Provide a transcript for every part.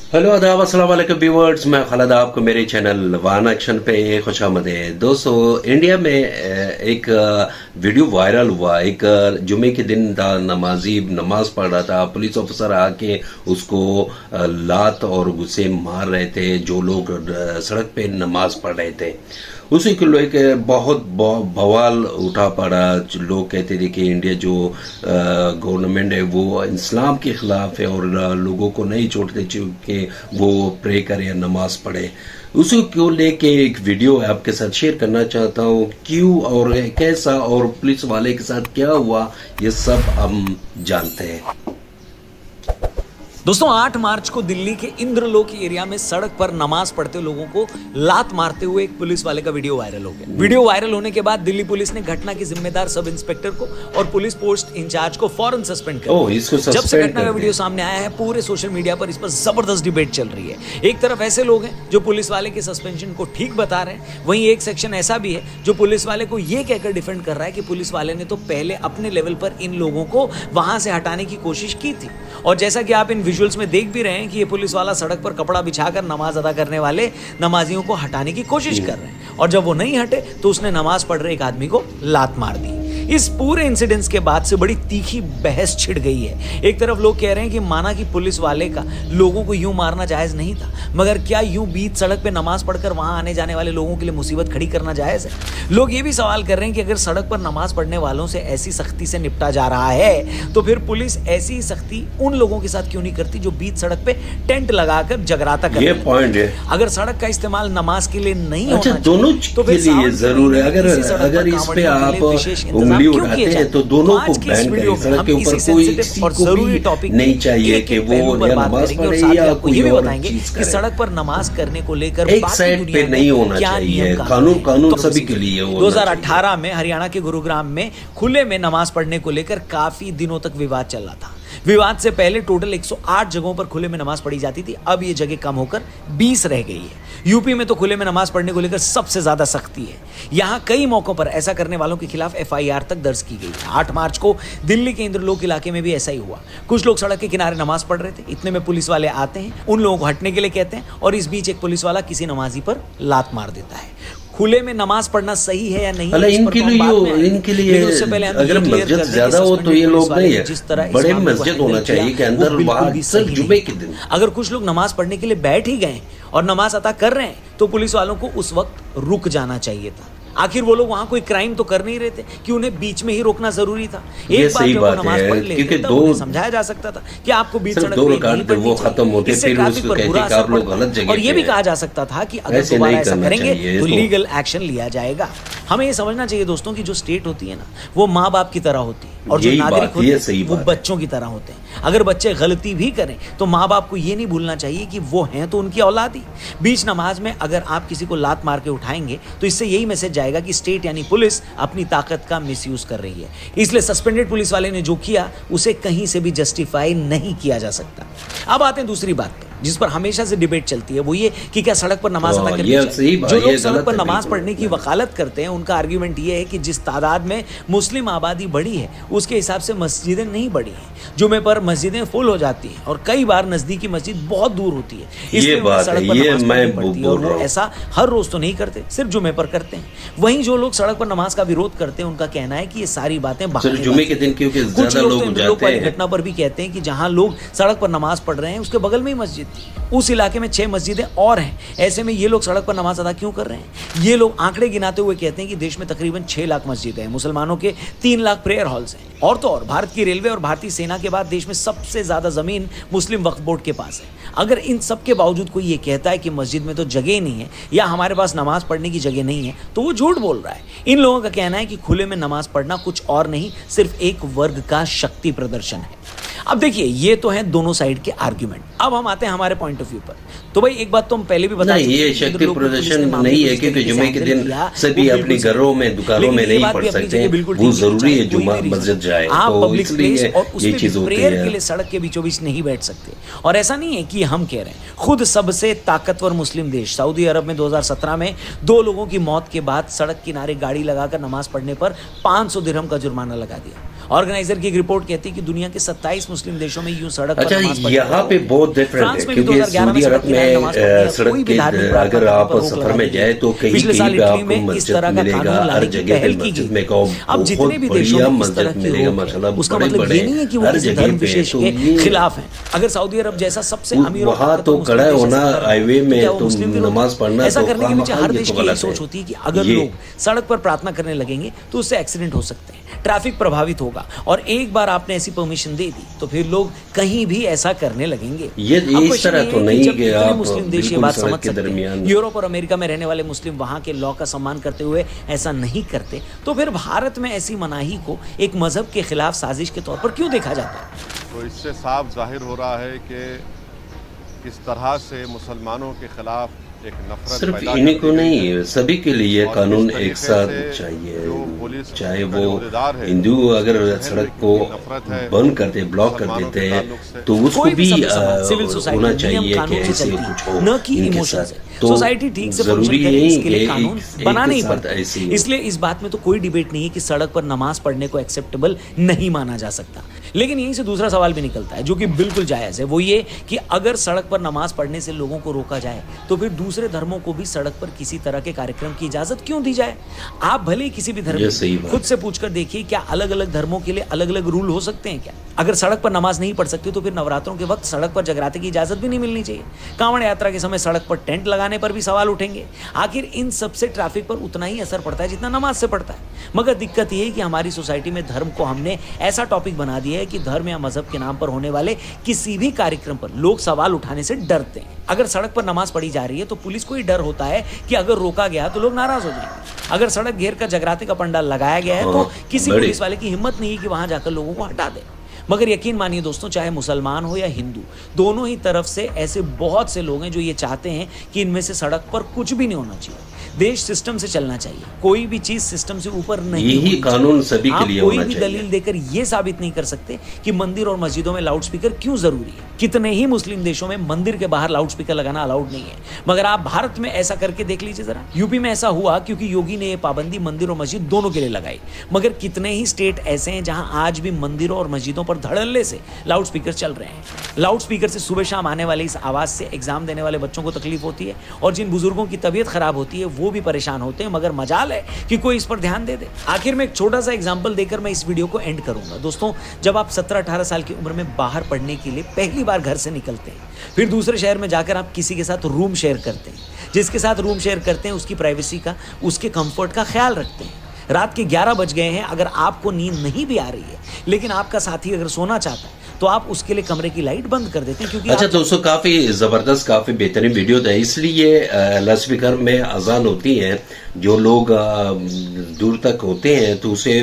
Hello आदाब अस्सलाम वालेकुम व्यूअर्स, मैं खालिद आपको मेरे चैनल वान एक्शन पे खुशामदीद। दोस्तों, इंडिया में एक वीडियो वायरल हुआ। एक जुमे के दिन था, नमाजी नमाज पढ़ रहा था, पुलिस ऑफिसर आके उसको लात और गुस्से मार रहे थे जो लोग सड़क पे नमाज पढ़ रहे थे। उसी को लेकर बहुत बवाल उठा पड़ा। लोग कहते थे कि इंडिया जो गवर्नमेंट है वो इस्लाम के खिलाफ है और लोगों को नहीं छोड़ते कि वो प्रे करे या नमाज पढ़े। उसी को लेके एक वीडियो आपके साथ शेयर करना चाहता हूँ। क्यों और कैसा और पुलिस वाले के साथ क्या हुआ, ये सब हम जानते हैं। दोस्तों, 8 मार्च को दिल्ली के इंद्रलोक एरिया में सड़क पर नमाज पढ़ते लोगों को लात मारते हुए एक पुलिस वाले का वीडियो वायरल हो गया। वीडियो वायरल होने के बाद दिल्ली पुलिस ने घटना के जिम्मेदार सब इंस्पेक्टर को और पुलिस पोस्ट इंचार्ज को फौरन सस्पेंड कर दिया। जब से घटना का वीडियो सामने आया है, पूरे सोशल मीडिया पर इस पर जबरदस्त डिबेट चल रही है। एक तरफ ऐसे लोग हैं जो पुलिस वाले के सस्पेंशन को ठीक बता रहे हैं, वहीं एक सेक्शन ऐसा भी है जो पुलिस वाले को यह कहकर डिफेंड कर रहा है कि पुलिस वाले ने तो पहले अपने लेवल पर इन लोगों को वहां से हटाने की कोशिश की थी। और जैसा कि आप इन विजुअल्स में देख भी रहे हैं कि ये पुलिस वाला सड़क पर कपड़ा बिछाकर नमाज अदा करने वाले नमाजियों को हटाने की कोशिश कर रहे हैं, और जब वो नहीं हटे तो उसने नमाज पढ़ रहे एक आदमी को लात मार दी। इस पूरे इंसिडेंट्स के बाद से बड़ी तीखी बहस छिड़ गई है। एक तरफ लोग कह रहे हैं कि माना कि पुलिस वाले का लोगों को यूं मारना जायज नहीं था, मगर क्या यूं बीच सड़क पे नमाज पढ़कर वहां आने जाने वाले लोगों के लिए मुसीबत खड़ी करना जायज है? लोग ये भी सवाल कर रहे हैं कि अगर सड़क पर नमाज पढ़ने वालों से ऐसी सख्ती से निपटा जा रहा है तो फिर पुलिस ऐसी सख्ती उन लोगों के साथ क्यों नहीं करती जो बीच सड़क पे टेंट लगाकर जगराता करते हैं? ये पॉइंट है। अगर सड़क का इस्तेमाल नमाज के लिए नहीं अच्छा, होना दोनों तो के लिए जरूर है। अगर इस पे आप उंगली उठाते हैं तो दोनों को बैन करें। सड़क के ऊपर कोई किसी को भी नहीं चाहिए कि वो या नमाज पढ़े या कोई और चीज करे। कि सड़क पर नमाज करने को लेकर एक साइड पे नहीं होना चाहिए। कानून सभी के लिए होना चाहिए। 2018 में हरियाणा के गुरुग्राम में खुले में नमाज पढ़ने को लेकर काफी दिनों तक विवाद चल रहा था। विवाद से पहले टोटल 108 जगहों पर खुले में नमाज पढ़ी जाती थी, अब ये जगह कम होकर 20 रह गई है। यूपी में तो खुले में नमाज पढ़ने को लेकर सबसे ज्यादा सख्ती है। यहां कई मौकों पर ऐसा करने वालों के खिलाफ FIR तक दर्ज की गई है। 8 मार्च को दिल्ली के इंद्रलोक इलाके में भी ऐसा ही हुआ। कुछ लोग सड़क के किनारे नमाज पढ़ रहे थे, इतने में पुलिस वाले आते हैं, उन लोगों को हटने के लिए कहते हैं, और इस बीच एक पुलिस वाला किसी नमाजी पर लात मार देता है। खुले में नमाज पढ़ना सही है या नहीं, इनके लिए उससे पहले अगर मस्जिद ज्यादा हो तो ये लोग नहीं है। जिस तरह बड़े मस्जिद होना चाहिए कि अंदर बाहर सिर्फ जुमे के दिन। अगर कुछ लोग नमाज पढ़ने के लिए बैठ ही गए और नमाज अदा कर रहे हैं तो पुलिस वालों को उस वक्त रुक जाना चाहिए था। आखिर वो लोग वहां कोई क्राइम तो कर नहीं रहे थे कि उन्हें बीच में ही रोकना जरूरी था। एक बार जब वो नमाज पढ़ लेते तब उन्हें समझाया जा सकता था कि आपको बीच सड़क पे नहीं खत्म होते, इससे ट्रैफिक पर बुरा असर पड़ता, और ये भी कहा जा सकता था कि अगर दोबारा ऐसा करेंगे तो लीगल एक्शन लिया जाएगा। हमें ये समझना चाहिए दोस्तों कि जो स्टेट होती है ना, वो माँ बाप की तरह होती है, और जो नागरिक होते हैं वो बच्चों की तरह होते हैं। अगर बच्चे गलती भी करें तो माँ बाप को ये नहीं भूलना चाहिए कि वो हैं तो उनकी औलाद ही। बीच नमाज में अगर आप किसी को लात मार के उठाएंगे तो इससे यही मैसेज जाएगा कि स्टेट यानी पुलिस अपनी ताकत का मिसयूज कर रही है। इसलिए सस्पेंडेड पुलिस वाले ने जो किया उसे कहीं से भी जस्टिफाई नहीं किया जा सकता। अब आते हैं दूसरी बात पर, जिस पर हमेशा से डिबेट चलती है, वो ये कि क्या सड़क पर नमाज अदा करनी चाहिए। जो लोग सड़क पर नमाज पढ़ने की वकालत करते हैं उनका आर्ग्यूमेंट ये है कि जिस तादाद में मुस्लिम आबादी बढ़ी है उसके हिसाब से मस्जिदें नहीं बढ़ी हैं। जुमे पर मस्जिदें फुल हो जाती हैं और कई बार नजदीकी मस्जिद बहुत दूर होती है, इसलिए सड़क पर नमाज पढ़नी पड़ती है। और वो ऐसा हर रोज तो नहीं करते, सिर्फ जुमे पर करते हैं। वहीं जो लोग सड़क पर नमाज का विरोध करते हैं उनका कहना है कि ये सारी बातें जुमे के दिन, क्योंकि कुछ लोग वाली घटना पर भी कहते हैं कि जहां लोग सड़क पर नमाज पढ़ रहे हैं उसके बगल में ही मस्जिद थी, उस इलाके में 6 मस्जिदें और हैं। ऐसे में ये लोग सड़क पर नमाज अदा क्यों कर रहे हैं? ये लोग आंकड़े गिनाते हुए कहते हैं कि देश में तकरीबन 6 लाख मस्जिदें हैं, मुसलमानों के 3 लाख प्रेयर हॉल्स हैं, और तो और भारत की रेलवे और भारतीय सेना के बाद देश में सबसे ज्यादा जमीन मुस्लिम वक्फ बोर्ड के पास है। अगर इन सब के बावजूद कोई ये कहता है कि मस्जिद में तो जगह नहीं है या हमारे पास नमाज पढ़ने की जगह नहीं है तो वो झूठ बोल रहा है। इन लोगों का कहना है कि खुले में नमाज पढ़ना कुछ और नहीं, सिर्फ एक वर्ग का शक्ति प्रदर्शन है। अब देखिए, ये तो है दोनों साइड के आर्ग्यूमेंट। अब हम आते हैं हमारे पॉइंट ऑफ व्यू पर। तो भाई एक बात तो हम पहले भी बता चुके हैं, ये शक्ति प्रदर्शन नहीं है क्योंकि जुमे के दिन सभी अपने घरों में दुकानों में नहीं पढ़ सकते हैं। वो जरूरी है जुमा मस्जिद जाए, आप तो पब्लिक प्लेस और ये चीज होती प्रेयर के है। लिए सड़क के बीचों बीच नहीं बैठ सकते। और ऐसा नहीं है कि हम कह रहे हैं, खुद सबसे ताकतवर मुस्लिम देश सऊदी अरब में 2017 में 2 लोगों की मौत के बाद सड़क किनारे गाड़ी लगाकर नमाज पढ़ने पर 500 दिरहम का जुर्माना लगा दिया। ऑर्गेनाइजर की एक रिपोर्ट कहती है कि दुनिया के 27 मुस्लिम देशों में यूं सड़क पर अच्छा, नमाज पढ़ने यहाँ पे वाले बहुत डिफरेंट फ्रांस है में भी क्योंकि 2011 सऊदी में अरब सड़क किनारे में नमाज पढ़ने या सड़क कोई भी के धार्मिक प्रार्थना अगर करने आप पर रोक सफर लगा में दी जाए गई। तो कहीं पिछले साल कहीं पे इटली आपको में इस मस्जिद तरह का मिलेगा, कानून हर लाने की जगह पे पहल की मस्जिद गई। में कहो अब जितने बहुत भी देशों बढ़िया में इस तरह मस्जिद की मिलेगा रोक माशाल्लाह, है, उसका बड़े मतलब बड़े ये नहीं है कि वो हर किसी जगह धर्म पे। विशेष तो के ये खिलाफ है। अगर सऊदी अरब जैसा सबसे अमीर और वहाँ ताकतवर तो मुस्लिम खड़ा देश होना ऐसा कर रहा है, हाईवे तो में क्या वो तो मुस्लिम विरोधी नमाज है? पढ़ना ऐसा तो करने के पीछे खामखा हर ये देश तो की यही गलत सोच है। होती है कि अगर ये लोग सड़क पर प्रार्थना करने लगेंगे तो उससे एक्सीडेंट हो सकते हैं, ट्रैफिक प्रभावित होगा, और एक बार आपने ऐसी परमिशन दे दी तो फिर लोग कहीं भी ऐसा करने लगेंगे। ये अब इस क्वेश्चन तरह ये तो है कि नहीं जब कि इतने आप मुस्लिम देश ये बिल्कुल बात सड़क समझ के सकते दरमियान हैं, यूरोप और अमेरिका में रहने वाले मुस्लिम वहां के लॉ का सम्मान करते हुए ऐसा नहीं करते, तो फिर भारत में ऐसी मनाही को एक मजहब के खिलाफ साजिश के तौर पर क्यों देखा जाता है? तो इससे साफ जाहिर हो रहा है कि किस तरह से मुसलमानों के खिलाफ एक नफरत सिर्फ पैदा इन्हीं कर को दी गई नहीं, है। सभी के लिए और कानून इस तरीके एक साथ से चाहिए। जो पुलिस चाहे का वो अहदेदार है, हिंदू अगर शहर सड़क में को कितनी नफरत है बंद करते, ब्लॉक कर मुसलमानों देते के हैं, ताल्लुक से। तो उसको कोई भी सभ्य समाज, सिविल होना सोसाइटी नियम चाहिए कि कानून से ऐसे चलती कुछ है, हो न कि इनके इमोशन साथ। से। तो सोसाइटी ठीक से फंक्शन जरूरी करे नहीं इसके लिए कि कानून एक बनाना ही साथ पड़ता है। ऐसे ही हो। इसलिए इस बात में तो कोई डिबेट नहीं है कि सड़क पर नमाज पढ़ने को एक्सेप्टेबल नहीं माना जा सकता। लेकिन यहीं से दूसरा सवाल भी निकलता है जो कि बिल्कुल जायज़ है, वो ये कि अगर सड़क पर नमाज पढ़ने से लोगों को रोका जाए तो फिर दूसरे धर्मों को भी सड़क पर किसी तरह के कार्यक्रम की इजाजत क्यों दी जाए? आप भले ही किसी भी धर्म ये सही बात खुद से पूछकर देखिए, क्या अलग अलग धर्मों के लिए अलग अलग रूल हो सकते हैं क्या? अगर सड़क पर नमाज नहीं पढ़ सकते तो फिर नवरात्रों के वक्त सड़क पर जगराते की इजाजत भी नहीं मिलनी चाहिए। कांवड़ यात्रा के समय सड़क पर टेंट लगाने पर भी सवाल उठेंगे। आखिर इन सबसे ट्रैफिक पर उतना ही असर पड़ता है जितना नमाज से पड़ता है। मगर दिक्कत यह है कि हमारी सोसाइटी में धर्म को हमने ऐसा टॉपिक बना दिया है कि धर्म या मजहब के नाम पर होने वाले किसी भी कार्यक्रम पर लोग सवाल उठाने से डरते हैं। अगर सड़क पर नमाज पढ़ी जा रही है तो पुलिस को ही डर होता है कि अगर रोका गया तो लोग नाराज हो जाएंगे। अगर सड़क घेर कर जगराते का पंडाल लगाया गया है तो किसी बड़ी। पुलिस वाले की हिम्मत नहीं है कि वहां जाकर लोगों को हटा दे। मगर यकीन मानिए दोस्तों, चाहे मुसलमान हो या हिंदू, दोनों ही तरफ से ऐसे बहुत से लोग हैं जो ये चाहते हैं कि इनमें से सड़क पर कुछ भी नहीं होना चाहिए। देश सिस्टम से चलना चाहिए, कोई भी चीज सिस्टम से ऊपर नहीं यही होनी कानून चाहिए। सभी के आप लिए कोई होना भी चाहिए। दलील देकर ये साबित नहीं कर सकते कि मंदिर और मस्जिदों में लाउड स्पीकर क्यों जरूरी है। कितने ही मुस्लिम देशों में मंदिर के बाहर लाउड स्पीकर लगाना अलाउड नहीं है, मगर आप भारत में ऐसा करके देख लीजिए जरा। यूपी में ऐसा हुआ क्योंकि योगी ने यह पाबंदी मंदिर और मस्जिद दोनों के लिए लगाई। मगर कितने ही स्टेट ऐसे हैं जहां आज भी मंदिरों और मस्जिदों पर धड़ल्ले से लाउड स्पीकर चल रहे हैं। लाउड स्पीकर से सुबह शाम आने वाली इस आवाज से एग्जाम देने वाले बच्चों को तकलीफ होती है और जिन बुजुर्गों की तबीयत खराब होती है वो भी परेशान होते हैं। मगर मजाल है कि कोई इस पर ध्यान दे दे। आखिर में एक छोटा सा एग्जांपल देकर मैं इस वीडियो को एंड करूंगा। दोस्तों, जब आप 17-18 साल की उम्र में बाहर पढ़ने के लिए पहली बार घर से निकलते हैं, फिर दूसरे शहर में जाकर आप किसी के साथ रूम शेयर करते हैं, जिसके साथ रूम शेयर करते हैं उसकी प्राइवेसी का, उसके कंफर्ट का ख्याल रखते हैं। रात के 11 बज गए हैं, अगर आपको नींद नहीं भी आ रही है लेकिन आपका साथी अगर सोना चाहता है तो आप उसके लिए कमरे की लाइट बंद कर देते हैं, क्योंकि अच्छा दोस्तों, काफी जबरदस्त, काफी बेहतरीन वीडियो था। इसलिए लाउडस्पीकर में अजान होती है, जो लोग दूर तक होते हैं तो उसे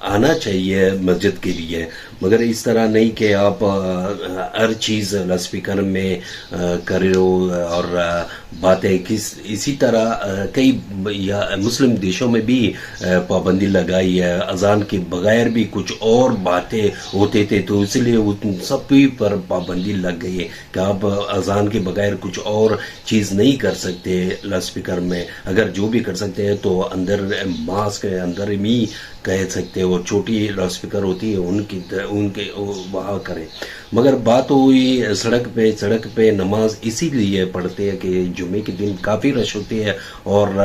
आना चाहिए मस्जिद के लिए, मगर इस तरह नहीं कि आप हर चीज लाउडस्पीकर में कर रहे हो और बातें इसी तरह कई मुस्लिम देशों में भी पाबंदी लगाई है। अजान के बगैर भी कुछ और बातें होते थे, तो इसलिए उन सब पर पाबंदी लग गई है कि आप अजान के बगैर कुछ और चीज नहीं कर सकते लाउडस्पीकर में। अगर जो भी कर सकते हैं तो अंदर मास्क के अंदर ही कह सकते हो, छोटी लाउडस्पीकर होती है उनके वहाँ करें। मगर बात हुई सड़क पे नमाज इसीलिए पढ़ते हैं कि जुमे के दिन काफ़ी रश होती है और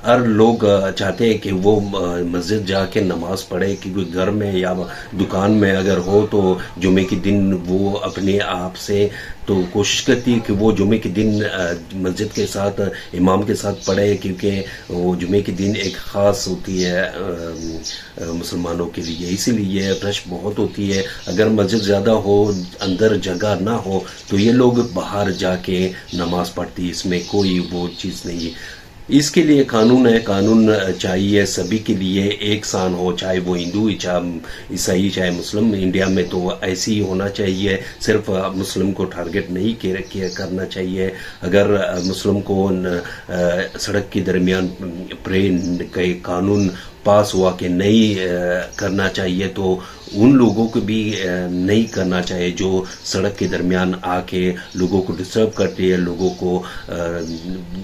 हर लोग चाहते हैं कि वो मस्जिद जाके नमाज पढ़े, क्योंकि घर में या दुकान में अगर हो तो जुमे के दिन वो अपने आप से तो कोशिश करती है कि वो जुमे के दिन मस्जिद के साथ इमाम के साथ पढ़े, क्योंकि वो जुमे के दिन एक ख़ास होती है मुसलमानों के लिए। इसीलिए रश बहुत होती है। अगर मस्जिद ज़्यादा हो, अंदर जगह ना हो, तो ये लोग बाहर जाके नमाज पढ़ती, इसमें कोई वो चीज़ नहीं। इसके लिए कानून है, कानून चाहिए सभी के लिए एक सान हो, चाहे वो हिंदू, चाहे ईसाई, चाहे मुस्लिम। इंडिया में तो ऐसे ही होना चाहिए, सिर्फ मुस्लिम को टारगेट नहीं करना चाहिए। अगर मुस्लिम को सड़क के दरमियान प्रे के कानून पास हुआ कि नहीं करना चाहिए, तो उन लोगों को भी नहीं करना चाहिए जो सड़क के दरमियान आके लोगों को डिस्टर्ब करती है, लोगों को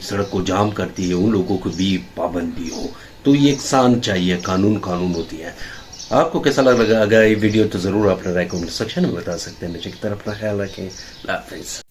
सड़क को जाम करती है, उन लोगों को भी पाबंदी हो। तो ये एक शान चाहिए, कानून कानून होती है। आपको कैसा लगा अगर ये वीडियो, तो ज़रूर अपना राय कमेंट सेक्शन में बता सकते हैं। नीचे की तरफ अपना ख्याल रखें। अल्लाह हाफिज़।